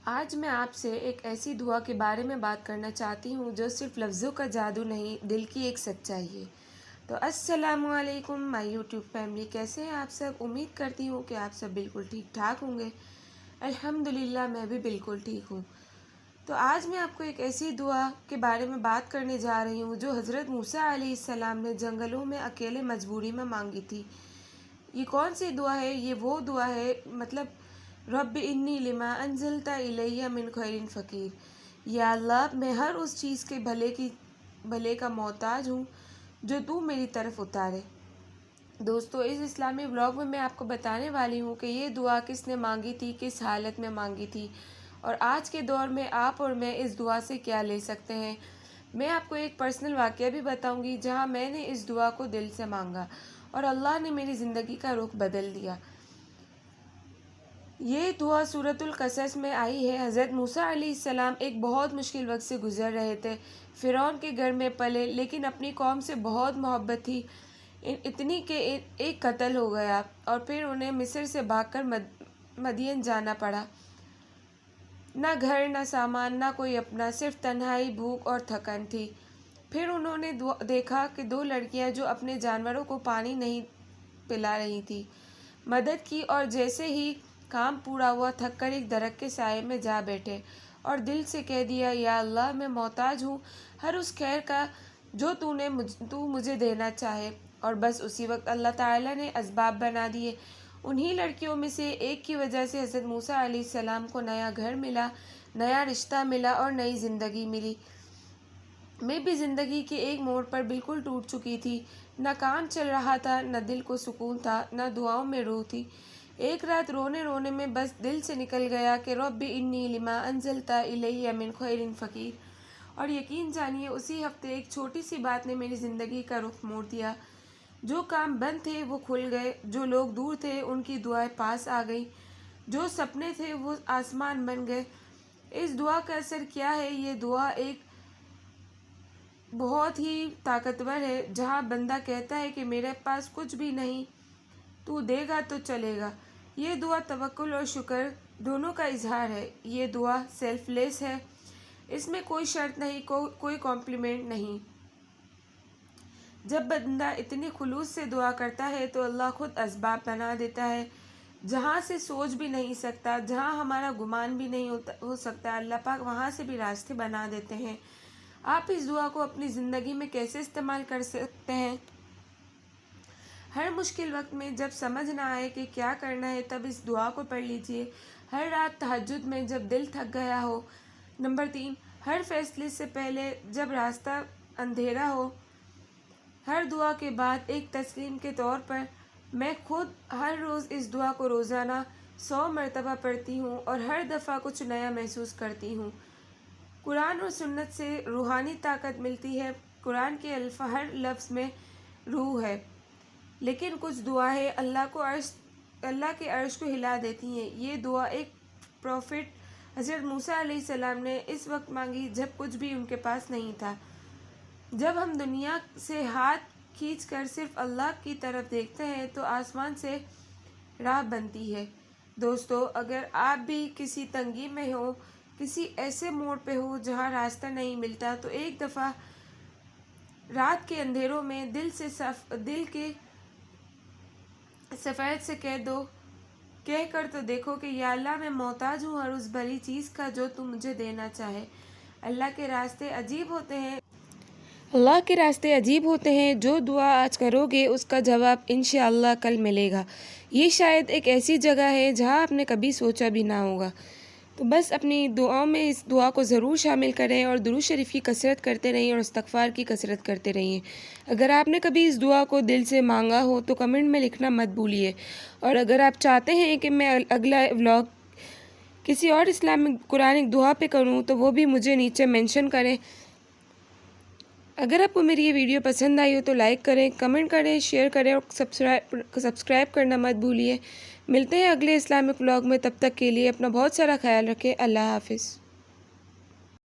آج میں آپ سے ایک ایسی دعا کے بارے میں بات کرنا چاہتی ہوں جو صرف لفظوں کا جادو نہیں، دل کی ایک سچائی ہے۔ تو السلام علیکم مائی یوٹیوب فیملی، کیسے ہیں آپ سب؟ امید کرتی ہوں کہ آپ سب بالکل ٹھیک ٹھاک ہوں گے۔ الحمدللہ میں بھی بالکل ٹھیک ہوں۔ تو آج میں آپ کو ایک ایسی دعا کے بارے میں بات کرنے جا رہی ہوں جو حضرت موسیٰ علیہ السلام نے جنگلوں میں اکیلے مجبوری میں مانگی تھی۔ یہ کون سی دعا ہے؟ یہ وہ دعا ہے، رب انی لما انزلت الیہ من خیر فقیر۔ یا اللہ، میں ہر اس چیز کے بھلے کا محتاج ہوں جو تو میری طرف اتارے۔ دوستو، اس اسلامی بلاگ میں آپ کو بتانے والی ہوں کہ یہ دعا کس نے مانگی تھی، کس حالت میں مانگی تھی، اور آج کے دور میں آپ اور میں اس دعا سے کیا لے سکتے ہیں۔ میں آپ کو ایک پرسنل واقعہ بھی بتاؤں گی جہاں میں نے اس دعا کو دل سے مانگا اور اللہ نے میری زندگی کا رخ بدل دیا۔ یہ دعا سورۃ القصص میں آئی ہے۔ حضرت موسیٰ علیہ السلام ایک بہت مشکل وقت سے گزر رہے تھے۔ فرعون کے گھر میں پلے، لیکن اپنی قوم سے بہت محبت تھی، اتنی کہ ایک قتل ہو گیا اور پھر انہیں مصر سے بھاگ کر مدین جانا پڑا۔ نہ گھر، نہ سامان، نہ کوئی اپنا، صرف تنہائی، بھوک اور تھکن تھی۔ پھر انہوں نے دیکھا کہ دو لڑکیاں جو اپنے جانوروں کو پانی نہیں پلا رہی تھیں، مدد کی، اور جیسے ہی کام پورا ہوا تھک کر ایک درخت کے سائے میں جا بیٹھے اور دل سے کہہ دیا، یا اللہ، میں محتاج ہوں ہر اس خیر کا جو تو مجھے دینا چاہے۔ اور بس اسی وقت اللہ تعالیٰ نے اسباب بنا دیے۔ انہی لڑکیوں میں سے ایک کی وجہ سے حضرت موسیٰ علیہ السلام کو نیا گھر ملا، نیا رشتہ ملا اور نئی زندگی ملی۔ میں بھی زندگی کے ایک موڑ پر بالکل ٹوٹ چکی تھی۔ نہ کام چل رہا تھا، نہ دل کو سکون تھا، نہ دعاؤں میں روح تھی۔ ایک رات رونے رونے میں بس دل سے نکل گیا کہ رب انی لما انزلت الیہ من خیر فقیر، اور یقین جانیے اسی ہفتے ایک چھوٹی سی بات نے میری زندگی کا رخ موڑ دیا۔ جو کام بند تھے وہ کھل گئے، جو لوگ دور تھے ان کی دعائیں پاس آ گئیں، جو سپنے تھے وہ آسمان بن گئے۔ اس دعا کا اثر کیا ہے؟ یہ دعا ایک بہت ہی طاقتور ہے۔ جہاں بندہ کہتا ہے کہ میرے پاس کچھ بھی نہیں، تو دے گا تو چلے گا، یہ دعا توکل اور شکر دونوں کا اظہار ہے۔ یہ دعا سیلف لیس ہے، اس میں کوئی شرط نہیں، کوئی کمپلیمنٹ نہیں۔ جب بندہ اتنی خلوص سے دعا کرتا ہے تو اللہ خود اسباب بنا دیتا ہے، جہاں سے سوچ بھی نہیں سکتا، جہاں ہمارا گمان بھی نہیں ہو سکتا، اللہ پاک وہاں سے بھی راستے بنا دیتے ہیں۔ آپ اس دعا کو اپنی زندگی میں کیسے استعمال کر سکتے ہیں؟ ہر مشکل وقت میں جب سمجھ نہ آئے کہ کیا کرنا ہے، تب اس دعا کو پڑھ لیجئے۔ ہر رات تہجد میں جب دل تھک گیا ہو۔ نمبر 3، ہر فیصلے سے پہلے جب راستہ اندھیرا ہو۔ ہر دعا کے بعد ایک تسلیم کے طور پر میں خود ہر روز اس دعا کو روزانہ 100 مرتبہ پڑھتی ہوں اور ہر دفعہ کچھ نیا محسوس کرتی ہوں۔ قرآن اور سنت سے روحانی طاقت ملتی ہے۔ قرآن کے ہر لفظ میں روح ہے، لیکن کچھ دعائیں اللہ کے عرش کو ہلا دیتی ہیں۔ یہ دعا ایک پروفٹ حضرت موسیٰ علیہ السلام نے اس وقت مانگی جب کچھ بھی ان کے پاس نہیں تھا۔ جب ہم دنیا سے ہاتھ کھینچ کر صرف اللہ کی طرف دیکھتے ہیں تو آسمان سے راہ بنتی ہے۔ دوستو، اگر آپ بھی کسی تنگی میں ہو، کسی ایسے موڑ پہ ہو جہاں راستہ نہیں ملتا، تو ایک دفعہ رات کے اندھیروں میں دل کے سفید سے کہہ کر تو دیکھو کہ یا اللہ، میں محتاج ہوں ہر اس بھلی چیز کا جو تو مجھے دینا چاہے۔ اللہ کے راستے عجیب ہوتے ہیں۔ جو دعا آج کرو گے اس کا جواب انشاءاللہ کل ملے گا۔ یہ شاید ایک ایسی جگہ ہے جہاں آپ نے کبھی سوچا بھی نہ ہوگا۔ تو بس اپنی دعاؤں میں اس دعا کو ضرور شامل کریں اور درود شریف کی کثرت کرتے رہیں اور استغفار کی کثرت کرتے رہیں۔ اگر آپ نے کبھی اس دعا کو دل سے مانگا ہو تو کمنٹ میں لکھنا مت بھولیے، اور اگر آپ چاہتے ہیں کہ میں اگلا ولاگ کسی اور اسلامک قرآنک دعا پہ کروں تو وہ بھی مجھے نیچے مینشن کریں۔ اگر آپ کو میری یہ ویڈیو پسند آئی ہو تو لائک کریں، کمنٹ کریں، شیئر کریں اور سبسکرائب کرنا مت بھولیے۔ ملتے ہیں اگلے اسلامک ولاگ میں، تب تک کے لیے اپنا بہت سارا خیال رکھیں۔ اللہ حافظ۔